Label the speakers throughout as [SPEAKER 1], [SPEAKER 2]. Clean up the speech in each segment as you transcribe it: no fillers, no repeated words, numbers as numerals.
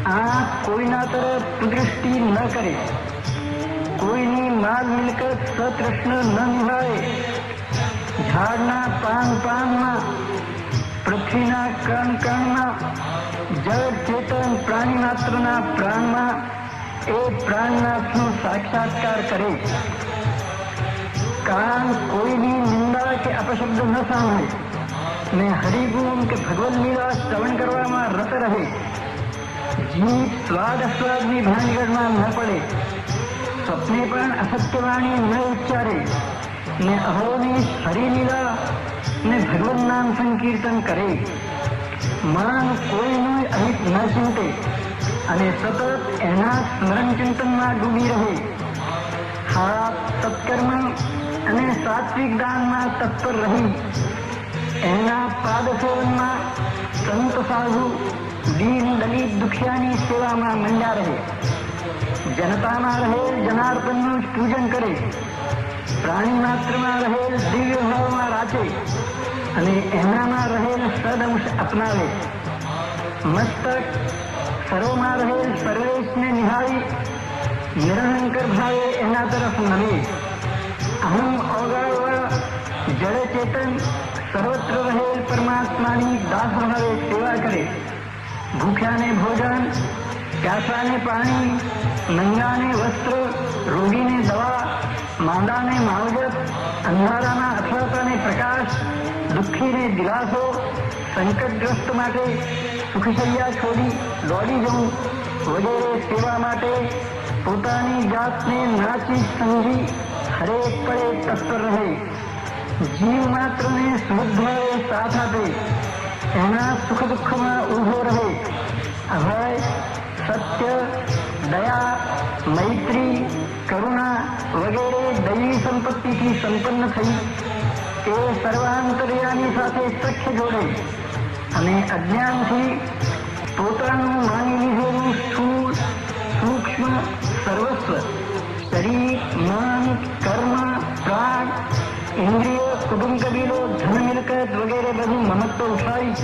[SPEAKER 1] આંખ કોઈના તરફ કુદૃષ્ટિ ન કરે, કોઈની માલ મિલકત સતૃષ્ણ ન નિભાવે, ઝાડના પાનમાં, પૃથ્વીના કણમાં, જળ ચેતન પ્રાણી માત્રના પ્રાણમાં એ પ્રાણનાથનો સાક્ષાત્કાર કરે. કાન કોઈની નિંદા કે અપશબ્દ ન સાંભળે ને હરિગુણ કે ભગવદ લીલા શ્રવણ કરવામાં રત રહે. જીભ સ્વાદ અસ્વાદની ભાંગળમાં ન પડે, સ્વપ્ને પણ અસત્યવાણી ન ઉચ્ચારે ને અહોની હરિલીલા ને ભગવદ નામ સંકીર્તન કરે. મન કોઈનું અહિત ન ચિંતે અને સતત એના સ્મરણ ચિંતનમાં ડૂબી રહે. હાથ સત્કર્મ અને સાત્વિક દાનમાં તત્પર રહી એના પાદ સેવનમાં સંત સાધુ દીન દલિત દુખિયાની સેવામાં મંડ્યા રહે. જનતામાં રહેલ જનાર્દનનું જ પૂજન કરે, પ્રાણી માત્રમાં રહેલ દિવ્ય ભાવમાં રાચે અને એમનામાં રહેલ સદઅંશ અપનાવે. મસ્તક સર્વમાં રહેલ સર્વેશને નિહાળી નિરહંકર ભાવે એના તરફ નમે. અહમ ઓગાળવા જળ ચેતન સર્વત્ર રહેલ પરમાત્માની દાસ ભાવે સેવા કરે. ભૂખ્યાને ભોજન, પ્યાસાને પાણી, નંગાને વસ્ત્ર, રોગીને દવા, માંદાને માવજત, અંધારાના અથડાતાને પ્રકાશ, દુઃખીને દિલાસો, સંકટગ્રસ્ત માટે સુખશૈયા છોડી દોડી જવું વગેરે સેવા માટે પોતાની જાતને નાચી સમજી હરેક પળે તત્પર રહે. જીવ માત્રને શુદ્ધભાવે સાથ આપે, એના સુખ દુઃખમાં ઊભો રહે. અભય, સત્ય, દયા, મૈત્રી, કરુણા વગેરે દૈવી સંપત્તિથી સંપન્ન થઈ એ સર્વાંતર્યામી સાથે સખ્ય જોડે અને અજ્ઞાનથી પોતાનું માની લીધેલું સ્થૂળ સૂક્ષ્મ સર્વસ્વ શરીર, મન, કર્મ, પ્રાણ, ઇન્દ્રિય, કુટુંબ કબીલો, ધન મિલકત વગેરે બધું મમત્વ ઉઠાવી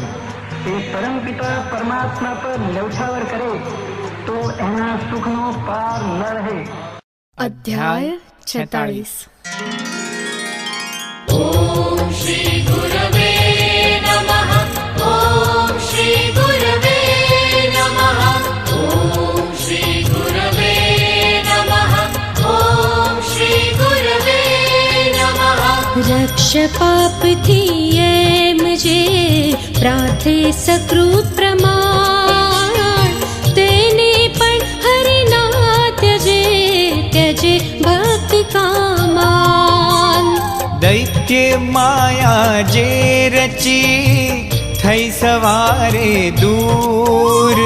[SPEAKER 1] એ પરમપિતા પરમાત્મા પર ન્યવછાવર કરે તો એના સુખનો પાર ન રહે.
[SPEAKER 2] અધ્યાય 46.
[SPEAKER 3] ઓમ શ્રી ગુરવે નમઃ. ઓમ શ્રી ગુરવે નમઃ. ઓમ શ્રી ગુરવે નમઃ. ઓમ શ્રી ગુરવે નમઃ.
[SPEAKER 4] રક્ષ પાપથી એમ જે પ્રાર્થે સકૃત પ્રમાણ, તેને પણ હરિના ત્યજે ભક્ત કામાન.
[SPEAKER 5] દૈત્ય માયા જે રચી થઈ સવારે દૂર,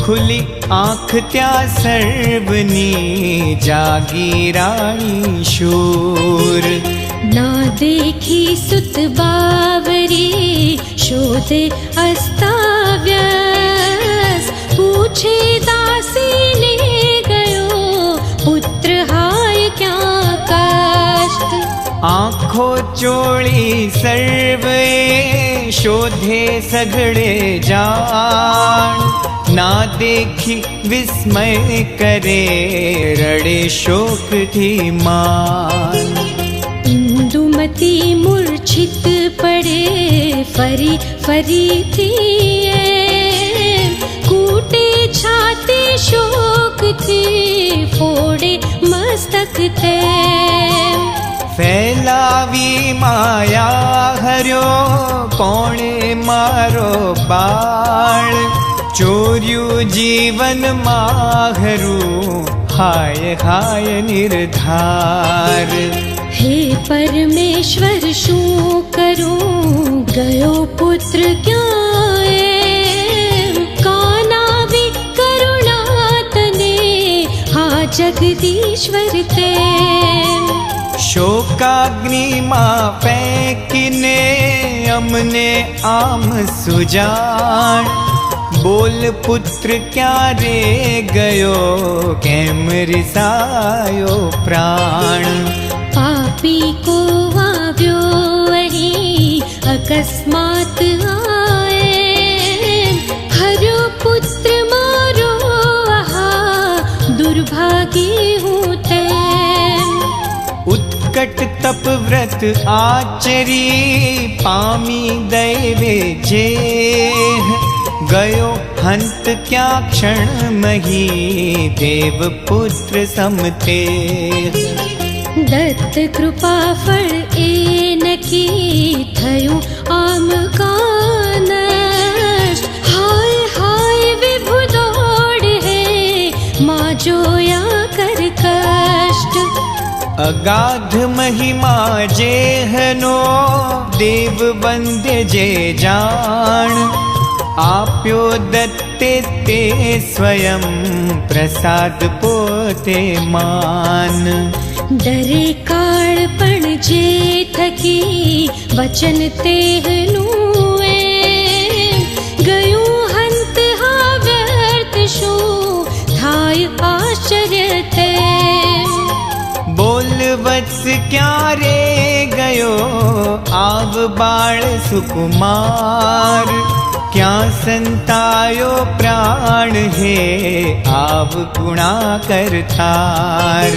[SPEAKER 5] ખુલી આંખ ત્યાં સર્વની જાગી રાણી શૂર.
[SPEAKER 4] ના દેખી સુત બાવરી શોધે અસ્તાવ્યસ, પૂછે દાસીને ગયો પુત્ર હાય ક્યાં કષ્ટ.
[SPEAKER 5] આંખો ચોળી સર્વે શોધે સઘળે જાણ, ના દેખી વિસ્મય કરે રડે શોકથી માન.
[SPEAKER 4] ઇન્દુમતી મૂર્છિત પડે ફરી ફરીથી એમ, કૂટે છાતી શોકથી ફોડે મસ્તક તેમ.
[SPEAKER 5] ફેલાવી માયા હર્યો કોણે મારો બાળ, ચોર્યું જીવન માહરું હાય હાય નિર્ધાર.
[SPEAKER 4] હે પરમેશ્વર શું કરું ગયો પુત્ર ક્યાં એમ, કાનાવી કરુણા તને હા જગદીશ્વર તેમ.
[SPEAKER 5] શોકાગ્નિમાં ફેંકીને અમને આમ સુજાણ, બોલ પુત્ર ક્યારે ગયો કેમ રિસાયો પ્રાણ.
[SPEAKER 4] પાપી કો આવ્યો અહીં અકસ્માત આયે, હર્યો પુત્ર મારો दुर्भागी हूँ तैं।
[SPEAKER 5] उत्कट तप व्रत आचरी पामी दैवे जेह। गयो हंत क्या क्षण मही देव पुत्र समते।
[SPEAKER 4] दत्त कृपा फल एन की थयो आम का नष्ट। हाय हाय विभु दौड़ है माँ जोया कर कष्ट।
[SPEAKER 5] अगाध महिमा जेहनो देव वंद्य जे जान। आप्यो दत्ते ते स्वयं प्रसाद पोते मान।
[SPEAKER 4] डरे काळपण जे थकी वचन तेहनुए। गयो हंत हा व्यर्थ शो थाय आश्चर्य ते।
[SPEAKER 5] बोल वत्स क्या रे गयो आव बाळ सुकुमार। क्या संतायो प्राण है आव गुणा करतार।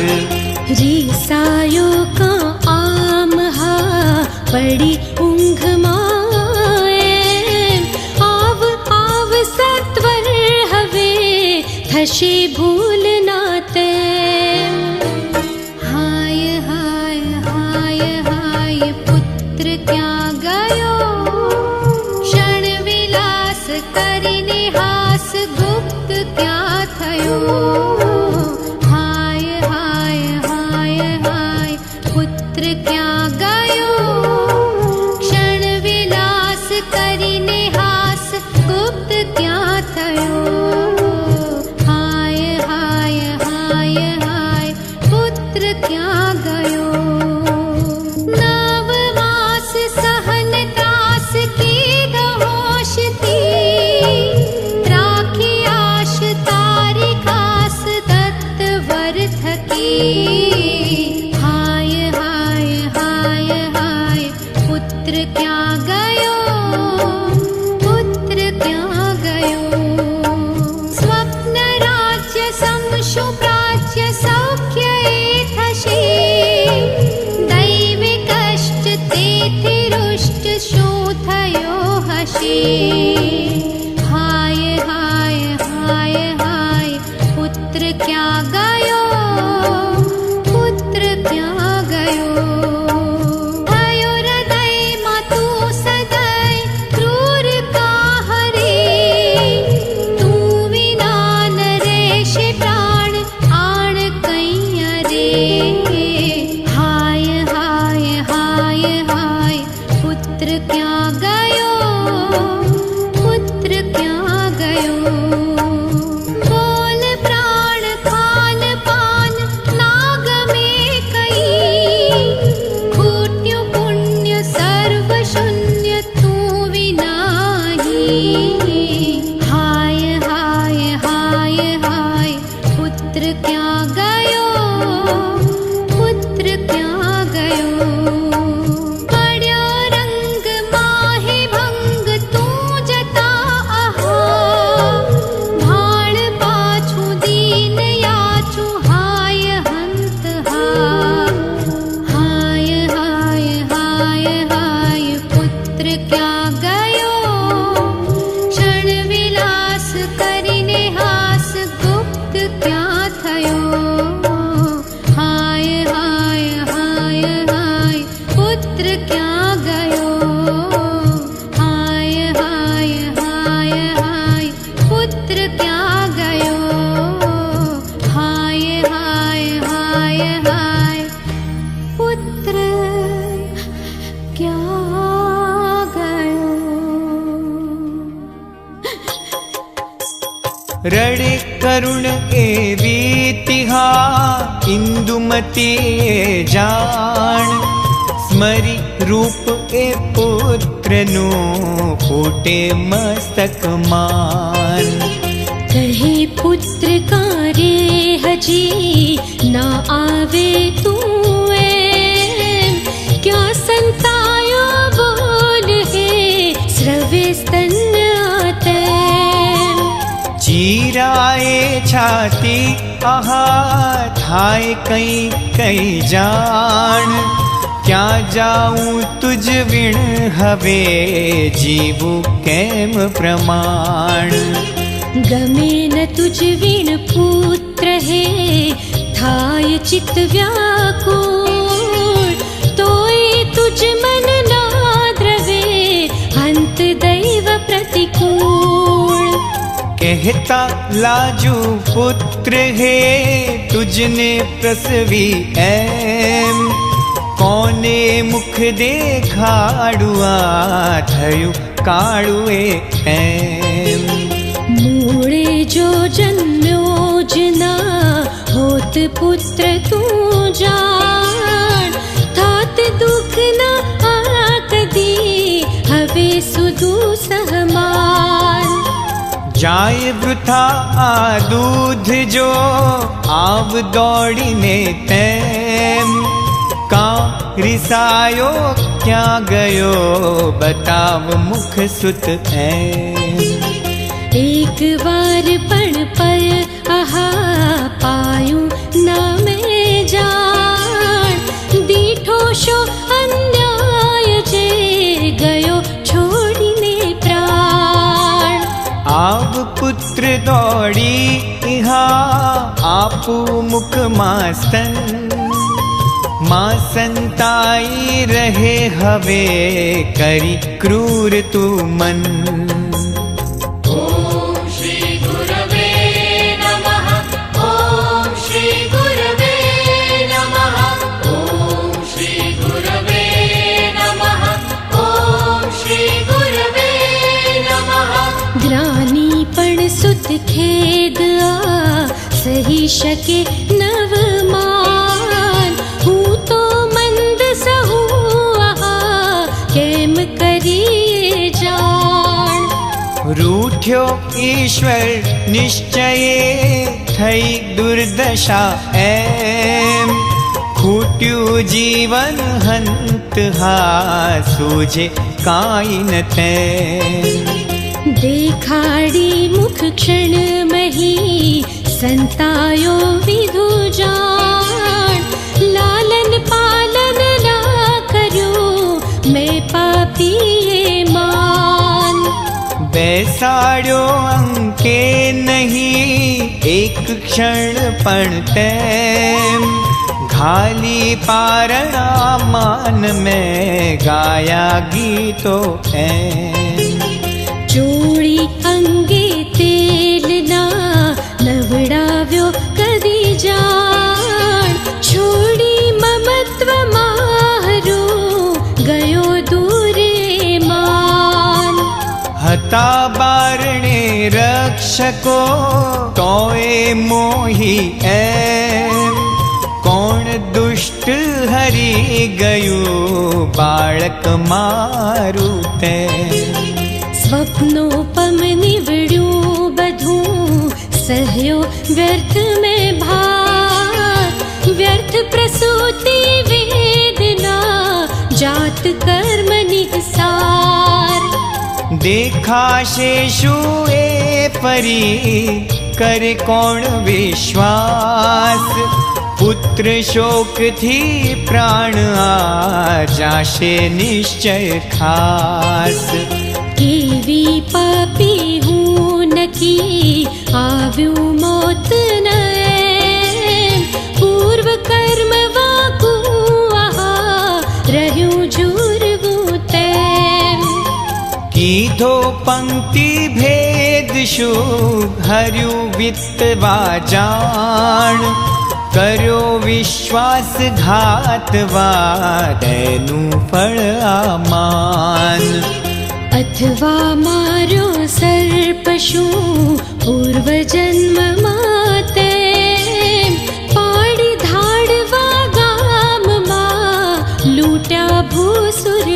[SPEAKER 4] रीसायो का आम हा पड़ी ऊंघ माए। आव आव सत्वर हवे थशे भूल नाते। हाय हाय हाय हाय पुत्र क्या गयो क्षण विलास करिने हास गुप्त क्या थयो। हाय हाय हाय हाय पुत्र क्या गयो क्षण विलास करिने हास गुप्त क्या थयो। हाय हाय हाय हाय पुत्र क्या गयो। नव मास सहन त्रास की दहोश थी। राखी आश तारी खास दत्त वर थकी। हाय हाय हाय हाय पुत्र क्या गयो पुत्र क्या गयो। स्वप्न राज्य समशु प्राच्य सौख्य थशे। दैवी कष्ट तेथि रुष्ट शो थयो हशे। हाय हाय हाय हाय पुत्र क्या गयो पुत्र क्या गयो। भयो हृदय मातु सदै क्रूर का हरे। तू विना नरेश प्राण आण कैया रे। हाय हाय हाय हाय पुत्र क्या गयो पुत्र क्या गयो। बोल प्राण खान पान नाग में कई। खूट्यो पुण्य सर्व शून्य तू विनाही। हाय हाय हाय हाय पुत्र क्या गयो पुत्र क्या गयो। पड्यो रंग माहे भंग तू जता आहा। भाण पाछू दीन याचू हाय हंत हा। हाय हाय हाय हाय पुत्र क्या गयो क्षण विलास करिने हास गुप्त क्या थयो। हाय हाय हाय हाय पुत्र क्या गयो। हाय हाय हाय हाय पुत्र क्या गयो। हाय हाय हाय हाय पुत्र क्या गयो।
[SPEAKER 5] रड़े करुण एवी तिहा इंदुमती जान। स्मरी रूप ए पुत्र नु फूटे मस्तक मान।
[SPEAKER 4] कहे पुत्र का रे हजी ना आवे तू। क्या संतायो बोल है स्रवे स्तन आते।
[SPEAKER 5] चीर पीराए छाती आहा थाय कई कई जान क्या जाऊं तुझ विण हवे जीवु केम प्रमाण
[SPEAKER 4] गमे न तुझ विण पुत्र हे थाय चित व्याकुल तोय तुझ मन ना द्रवे अंत दैव प्रतिकूल
[SPEAKER 5] कहता लाजू पुत्र हे तुझने प्रसवी एम कोने मुख देखाड़ुआ थयु काड़ुए एम
[SPEAKER 4] मूळे जो जन्म्यो जना होत पुत्र तू जान थात दुख न आकदी हवे सुदू सहमान
[SPEAKER 5] जाय वृथा आ दूध जो आव दौड़ीने तेम का रिसायो क्या गयो बताव मुख सुत एम
[SPEAKER 4] एक बार पण पर आहा पायूं ना मैं जान दीठो शो अन्याय जे गयो छोड़ीने प्राण
[SPEAKER 5] आव पुत्र दौड़ी इहा आपू मुख मास्तन मां संताई रहे हवे करी क्रूर तू मन
[SPEAKER 3] ॐ श्री गुरवे नमः ॐ श्री गुरवे नमः ॐ श्री गुरवे नमः ॐ श्री गुरवे नमः
[SPEAKER 4] ग्रानी पण सुत खेद आ सही शके नवमान हूँ तो मंद सहू आहा केम करिए जान
[SPEAKER 5] रूठ्यो ईश्वर निश्चये थई दुर्दशा एम खूट्यू जीवन हंत हा सूझे काई न तेम
[SPEAKER 4] देखाड़ी मुख क्षण मही संतायो विधु जान लालन पालन ना करो मैं पापी मान
[SPEAKER 5] बैसाड़ो अंके नहीं एक क्षण पण तेम घाली पारणा मान में गाया गीतो एम
[SPEAKER 4] चूड़ी अंगे तेल ना नवड़ाव्यो कदी जान छोड़ी ममत्व मारो गयो दूरे मान
[SPEAKER 5] हता बारणे रक्षको तोए मोही एम कौन दुष्ट हरी गयो बालक मारू ते
[SPEAKER 4] स्वप्नोपम निवड्यू बधू सहयो व्यर्थ में भार व्यर्थ प्रसूति वेदना जात कर्म निसार
[SPEAKER 5] देखा शेषु ए परी करे कौन विश्वास पुत्र शोक थी प्राण आ जाशे निश्चय खास
[SPEAKER 4] केवी पापी हूँ नकी आव्यू मौत न पूर्व कर्म वाकू आहा रहूं जुर्वू तैम
[SPEAKER 5] कीधो पंक्ति भेद शु हरु वित्तवा जान करो विश्वास घातवा तेनु फल आमान
[SPEAKER 4] अथवा मारो सर्पशु पूर्व जन्म माते पाड़ी धाड़वा गाम मा लूटा भूसुर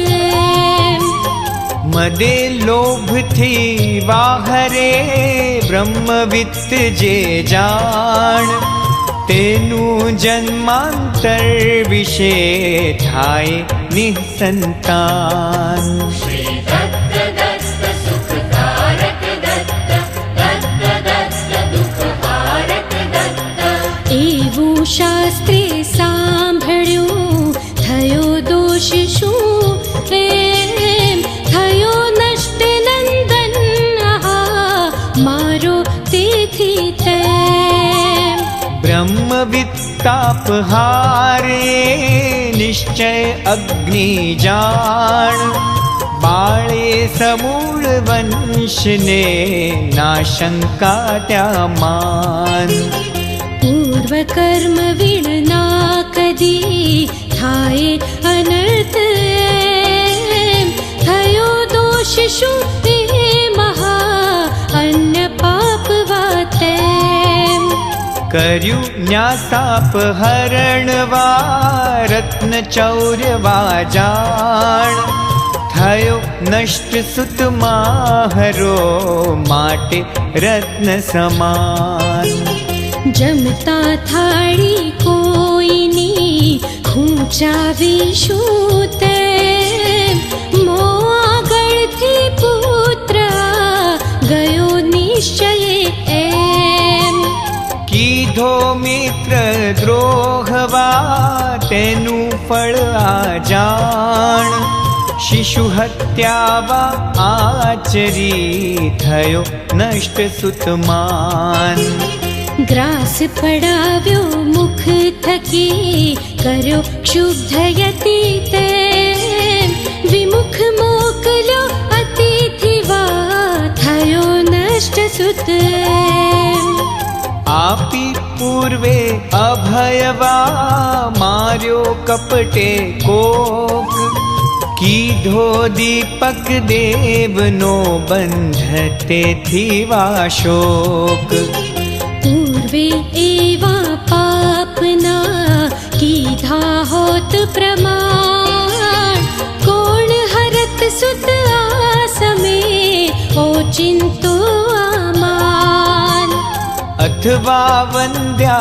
[SPEAKER 5] मदे लोभ थी वाहरे ब्रह्मवित्त जे जान तेनु जन्मांतर विषे थाय निसंतान
[SPEAKER 3] श्री दत्त दत्त सुखकारक दत्त दत्त दत्त
[SPEAKER 5] ताप हारे निश्चय अग्नि जाण बाळे समूळ वंशने नाशंका त्या मान
[SPEAKER 4] पूर्व कर्म विणना कदी थाय अनर्थ थयो दोष शुद्धि महा अन्य पाप वाते
[SPEAKER 5] कर्यु न्यासाप हरणवा रत्न चौर्यवा जाण थयो नष्ट सुत माहरो माटे रत्न समान
[SPEAKER 4] जमता थाळी कोईनी खूंचावीशुं ते मो આગળથી પુત્ર ગયો નિશ્ચયે એમ
[SPEAKER 5] कीधो मित्र द्रोहवा तेनु फल आजाण शिशु हत्यावा आचरी थयो नष्ट सुतमान
[SPEAKER 4] ग्रास पडाव्यो मुख थकी कर्यो क्षुब्धयति ते विमुख मोकल्यो अतिथिवा थयो नष्ट सुत
[SPEAKER 5] आपी पूर्वे अभयवा मार्यो कपटे कोक कीधो दीपक देवनो बंधते थीवा शोक
[SPEAKER 4] पूर्वे एवा पापना कीधा होत प्रमाण कोण हरत सुत आसमे ओचिंतो आमान
[SPEAKER 5] अथवा वंद्या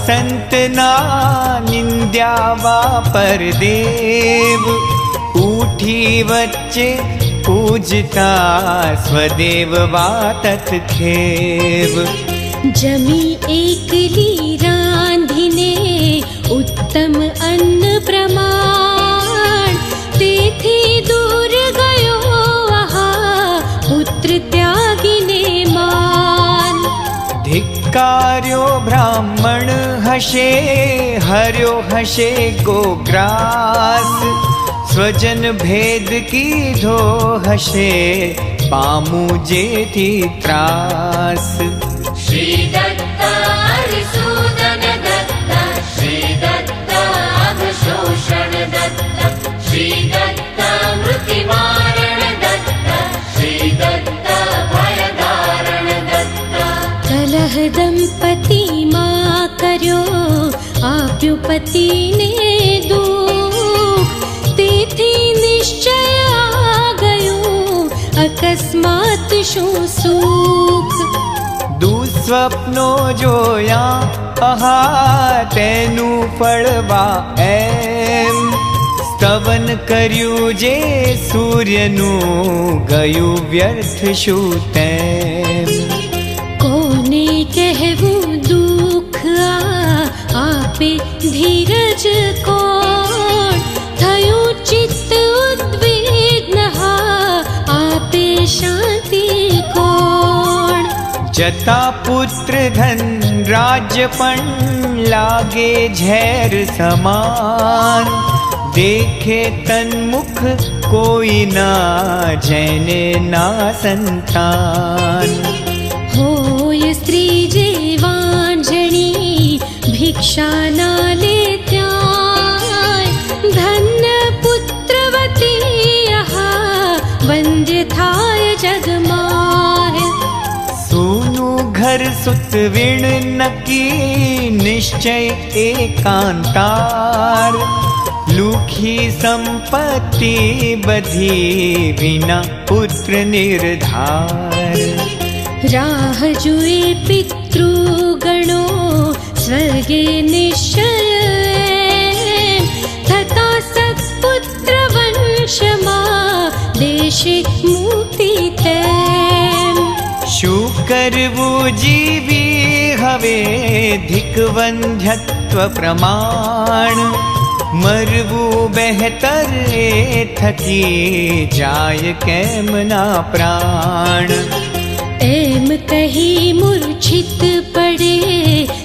[SPEAKER 5] संतना निंद्यावा परदेव उठी वच्चे पूजता स्वदेव वा तत्खेव
[SPEAKER 4] जमी एकली रांधीने उत्तम अन्न प्रमाण तेथी दूर गयो आहा पुत्र त्यागीने मान
[SPEAKER 5] धिक्कार्यो ब्राह्मण हशे हर्यो हशे गोग्रास स्वजन भेद कीधो हशे पामू जेथी त्रास
[SPEAKER 3] श्री दत्त हरिसूदन दत्त श्री दत्त अघशोषण दत्त श्री दत्त मृत्युमारण दत्त श्री दत्त भयधारण दत्त
[SPEAKER 4] कलह दंपति मां कर्यो आप्यो पतिने दुख तेथी निश्चय आ गयो अकस्मात शुं सुख
[SPEAKER 5] दुस्वप्नो जोया आहा तेनु फळवा एम स्तवन कर्यु जे सूर्यनु गयु व्यर्थ शू तेम
[SPEAKER 4] कोने कहवू दुख आपे धीरज कोण थयो चित्त उद्विग्न आपे शांति कोण
[SPEAKER 5] जता पुत्र धन राज्यपण लागे झैर समान देखे तन्मुख कोई ना जैने ना संतान
[SPEAKER 4] होय स्त्री जेवांजनी भिक्षा ना लेत्याय धन्य पुत्रवती आहा वंद्य थाय जगमाय
[SPEAKER 5] सोनु घर सुत विण नकी निश्चय एकांतार लूखी संपत्ति बधी विना पुत्र निर्धार
[SPEAKER 4] राह जुए पितृगणो स्वर्गे निश्चय तथा सत्पुत्र वंशमा देशे मुक्ति तेम
[SPEAKER 5] शू करवू जीवी हवे धिक्वंध्यत्व प्रमाण मरवू बेहतर थकी जाय केम ना प्राण
[SPEAKER 4] एम कही मूर्छित पड़े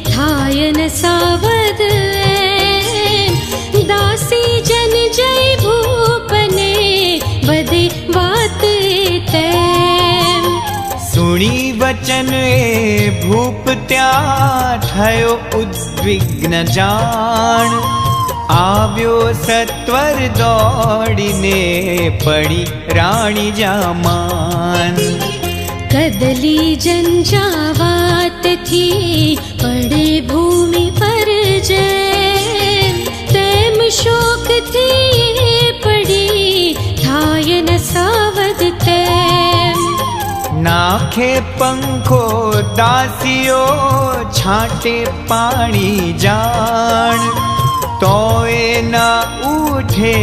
[SPEAKER 4] थायन सावध
[SPEAKER 5] वचन ए भूप त्या थयो उद्विग्न जान। આવ્યો સત્વર દોડીને પડી રાણી જામાન।
[SPEAKER 4] કદલી જંજાવાત થી પડે ભૂમિ પર જેમ, તેમ શોક થી પડી થાય ન સાવધ તેમ।
[SPEAKER 5] નાખે પંખો દાસીઓ છાંટે પાણી જાણ। તોય ના ઉઠે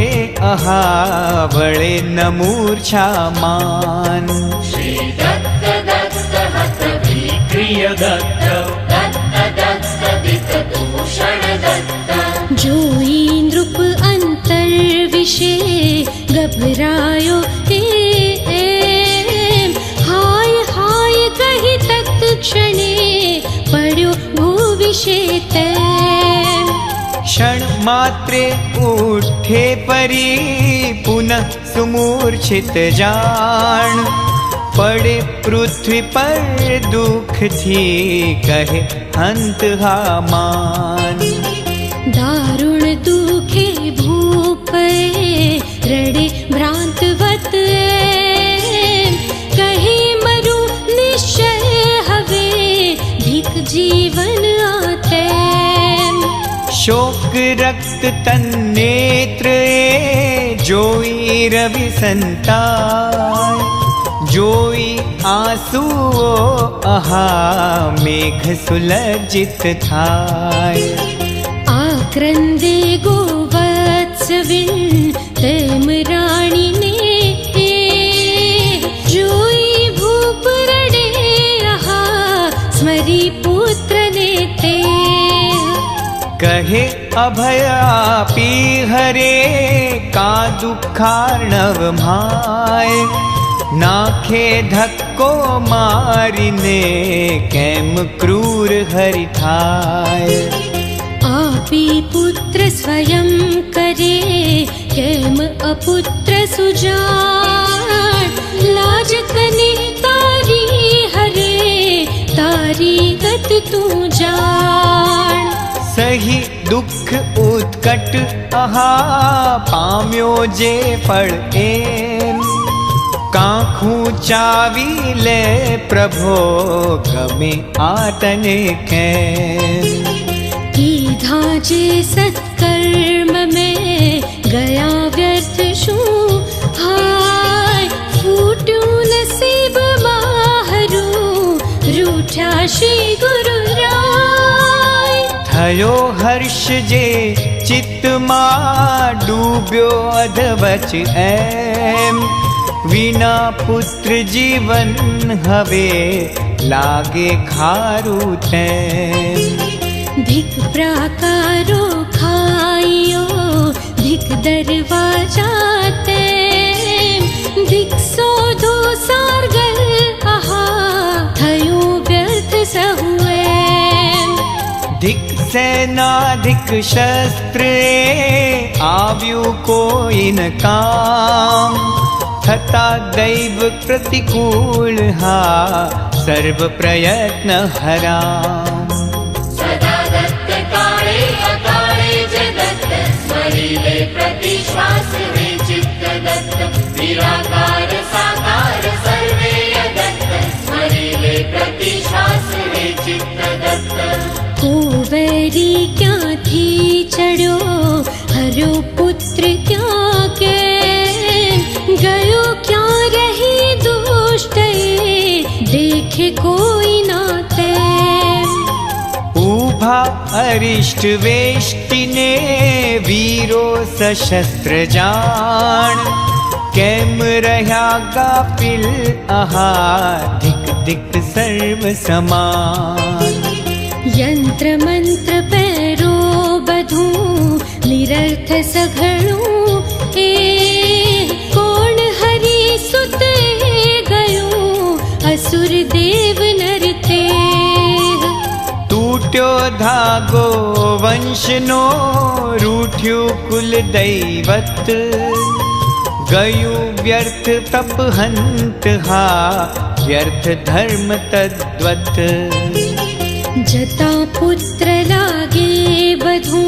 [SPEAKER 5] અહાવળે ન મૂર્છા માન।
[SPEAKER 3] श्री दत्त दत्त हत विक्रिय दत्त दत्त दत्त दित दूषण दत्त।
[SPEAKER 4] જોઈ નૃપ અંતર વિશે ગભરાયો એમ, હાય હાય કહી તત્ક્ષણે પડ્યો ભૂવિશે તેમ।
[SPEAKER 5] क्षण मात्रे उठे परी पुनः सुमूर्छित जान। पड़े पृथ्वी पर दुख थी कहे अंत हा मान।
[SPEAKER 4] दारुण दुखे भूपे रड़े भ्रांतवत एम, कहे मरु निश्चय हवे धिक जीवन आते।
[SPEAKER 5] शोक रक्त तन नेत्र जोई रवि संताय। जोई आंसुओ अहा मेघ सुलज्जित थाय।
[SPEAKER 4] आक्रंदे गोवत्सविन तेम राणी ने जोई भूप रड़े अहा स्मरी पुत्र ने ते।
[SPEAKER 5] कहे अभय आपी हरे का दुखार्णव माय। नाखे धक्को मारीने केम क्रूर हरि थाय।
[SPEAKER 4] आपी पुत्र स्वयं करे केम अपुत्र सुजान। लाज कने तारी हरे तारी गत तू जान।
[SPEAKER 5] सही दुख उत्कट अहा पाम्यो जे फल एम। काखूं चावी ले प्रभो गमे आतने कैम।
[SPEAKER 4] कीधा जे सत्कर्म में गया व्यर्थ शू, हाय फूट्यू नसीब माहरू रूठा श्री गुरु राय।
[SPEAKER 5] थयो हर्ष जे चित्त मा डूब्यो अधवच एम। विना पुत्र जीवन हवे लागे खारू तेम।
[SPEAKER 4] धिक प्राकारो खाइयो धिक दरवाजा तेम। धिक सोधो सारगल आहा थयो व्यर्थ सहुएम।
[SPEAKER 5] धिक सेनाधिक शस्त्र आव्यु कोई न काम। थता दैव प्रतिकूल हा सर्व प्रयत्न हराम।
[SPEAKER 3] सदा दत्त काळे अकाळे ज दत्त स्मरिले प्रतिश्वास वे चित्त दत्त। निराकार साकार सर्वे दत्त स्मरिले प्रतिश्वास वे चित्त दत्त।
[SPEAKER 4] कुंवरी क्या थी चढ़ो हरो पुत्र क्या के। गयो क्या रही दुष्ट देखे कोई नाते।
[SPEAKER 5] उभा अरिष्ट वेष्टिने वीरो सशस्त्र जान। केम रह्या गाफिल आहा धिक धिक सर्व समान।
[SPEAKER 4] यंत्र मंत्र पैरो बधू निरर्थ सघड़ू कोण हरि सुत गयो असुर देव नरते।
[SPEAKER 5] टूट्यो धागो वंशनो रूठ्यो कुल दैवत। गयु व्यर्थ तप हंत हा व्यर्थ धर्म तद्वत्।
[SPEAKER 4] जता पुत्र लागे बधू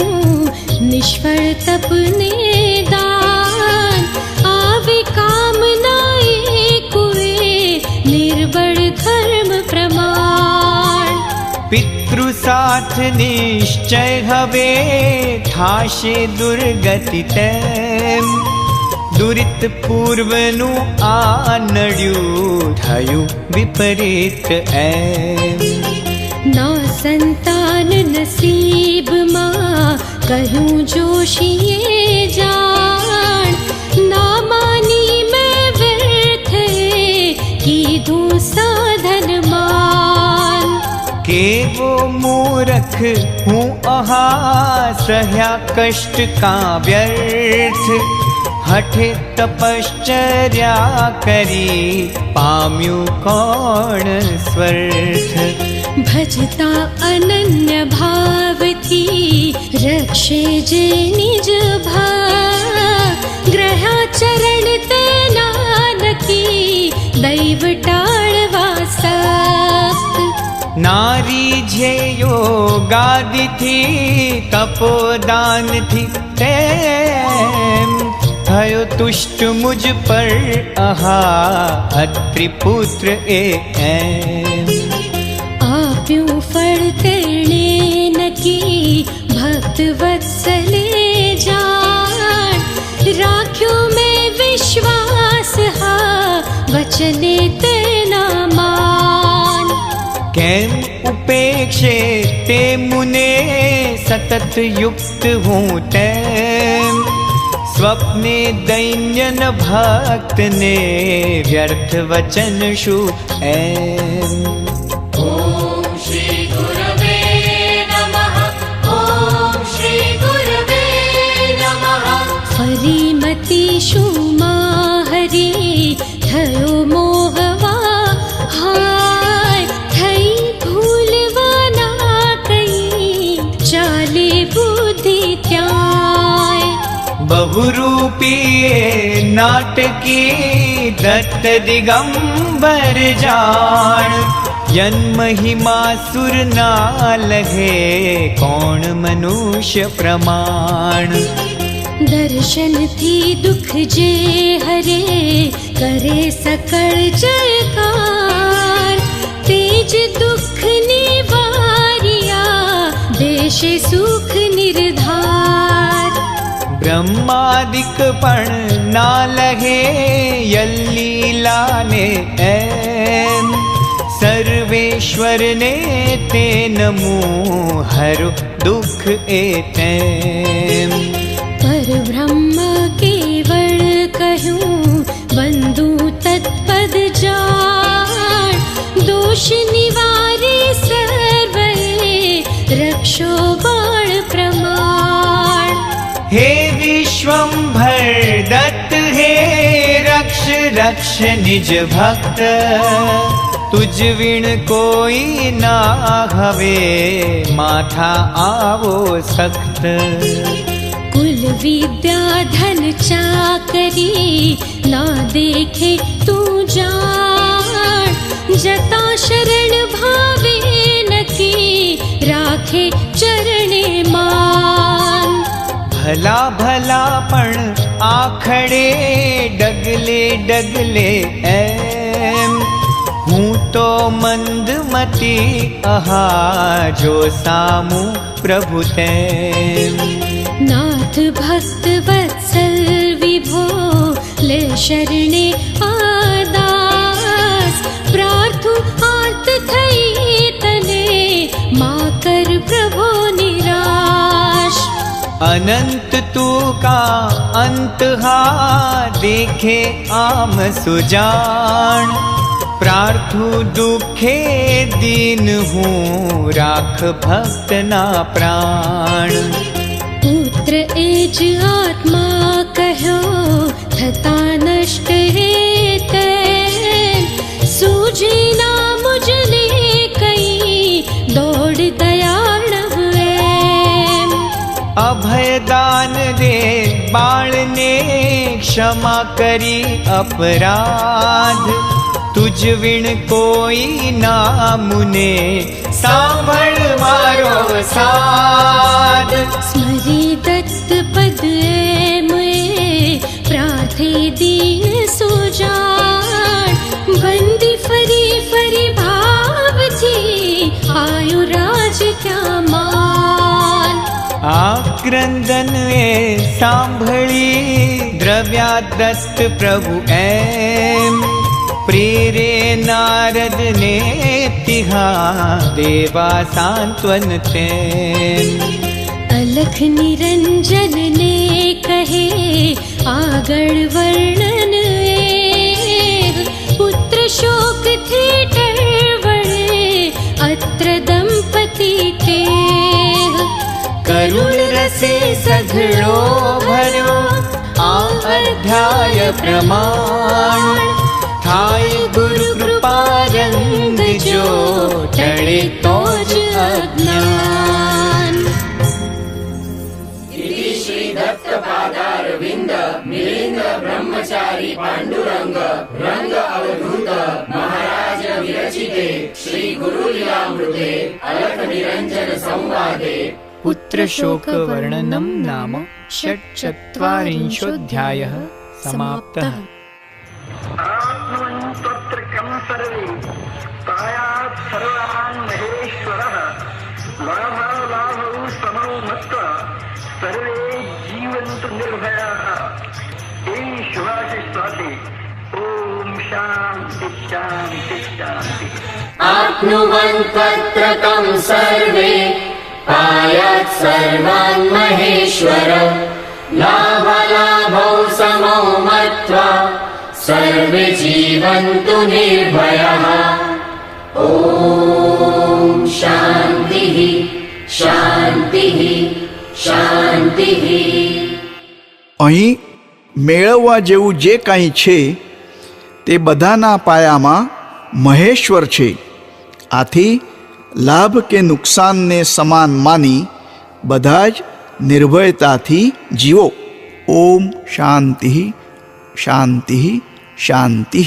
[SPEAKER 4] निष्फल तपने दान। आवे कामनाए कुए निर्बल धर्म प्रमाण।
[SPEAKER 5] पितृ साथ निश्चय हवे थाशे दुर्गति तेम। दुरित पूर्वनु आ नड्યું થયું विपरीत एम।
[SPEAKER 4] ना संतान नसीब मां कहूँ जोशिए जान। ना मानी मैं व्यर्थ कीधूं साधन मान।
[SPEAKER 5] के वो मूर्ख हूँ अहा सहया कष्ट का व्यर्थ। हठे तपश्चर्या करी पाम्यू कौन स्वर्थ।
[SPEAKER 4] भजता अनन्य भाव थी रक्षे जे निज भाग। ग्रहा चरण ते नानकी दैव टाळवा सक्त।
[SPEAKER 5] नारी जे योगादि थी तपोदान थी तेम। भयो तुष्ट मुझ पर अहा अत्रिपुत्र एम।
[SPEAKER 4] आप्यूं फल तेणे नकी भक्त वत्सले जान। राख्यो में विश्वास हा वचने तेना मान।
[SPEAKER 5] केम उपेक्षे ते मुने सतत युक्त हूँ तेम। स्वप्ने दैन्यन भक्त ने व्यर्थ वचन शु एम।
[SPEAKER 3] ॐ श्री गुरवे नमः। ॐ श्री गुरवे नमः।
[SPEAKER 4] फरीमती शुमा हरि थयो मोहवा हाय। थई भूलवा ना कई चाले बुद्धि त्याय।
[SPEAKER 5] बहुरूपीये नाटकी दत्त दिगंबर जान। यन महिमा सुर ना लगे कौन मनुष्य प्रमाण।
[SPEAKER 4] दर्शन थी दुख जे हरे करे सकल जयकार। तेज दुख निवारिया देशे सुख निर्धार।
[SPEAKER 5] ब्रह्मादिक पण ना लगे यल्लीला ने एम। सर्वेश्वर ने ते नमो हर दुख एतेम।
[SPEAKER 4] पर ब्रह्म केवल कहूँ बंधु तत्पद जान। दोष निवारी सर्वे रक्षो बाण प्रमाण।
[SPEAKER 5] हे विश्वंभर दत्त हे रक्ष रक्ष निज भक्त। तुझ विण कोई ना हवे माथा आवो सख्त।
[SPEAKER 4] कुल विद्या धन चाकरी ना देखे तू जान। जता शरण भावे नकी राखे चरणे मान।
[SPEAKER 5] भला भला पण आखड़े डगले डगले एम। हूँ तो मंदमती अहा जो सामू प्रभु तेम।
[SPEAKER 4] नाथ भक्त वत्सल विभो ले शरणे आदास। प्रार्थु आर्त थई तने मां कर प्रभो निराश।
[SPEAKER 5] अनंत तू का अंत हा देखे आम सुजान। प्रार्थु दुखे दीन हूँ राख भक्त ना प्राण।
[SPEAKER 4] पुत्र एज आत्मा कहो थता नष्ट हेते। सूझे ना मुझने कई दौड़ दयाल हुए।
[SPEAKER 5] अभय दान दे बाळ ने क्षमा करी अपराध। तुझ तुझ विण कोई नामुने सांभळ मारो साध
[SPEAKER 4] स्मरी दत्त पद एमए प्रार्थे दीन सुजान बंदी फरी फरी भाव थी आयु राज क्या मान
[SPEAKER 5] आक्रंदन ए सांभळी द्रव्यादत्त प्रभु एम प्रेरे नारद ने तिहा देवा सांत्वन तेम
[SPEAKER 4] अलख निरंजन ने कहे आगळ वर्णन एव पुत्र शोक थी टळवळे अत्र दंपती तेह
[SPEAKER 5] करुण रसे सघळो भरो आ अध्याय प्रमाण थाय गुरु कृपा रंग जो टळे तोज अज्ञान पुत्र शोक वर्णनम नाम षट्चत्वारिंशोऽध्यायः समाप्तः।
[SPEAKER 1] आत्मन्त्वत्रकं सर्वे तायात् सर्वान् महेश्वरः लाभालाभौ समौ मत्वा सर्वे जीवन्तु निर्भयाः। एहि शुभाशिष्टाते ॐ शान्ति शान्ति शान्ति।
[SPEAKER 3] आप्नुवन्त्वत्रकं सर्वे पायात् सर्वान् महेश्वर लाभलाभौ समौ मत्वा सर्वे जीवन्तु निर्भयः। ॐ शान्तिः शान्तिः शान्तिः।
[SPEAKER 6] અહીં મેળવવા જેવું જે કાંઈ છે તે બધાના પાયામાં મહેશ્વર છે. આથી લાભ કે નુકસાનને સમાન માની બધા જ નિર્ભયતાથી જીવો. ઓમ શાંતિ શાંતિ શાંતિ.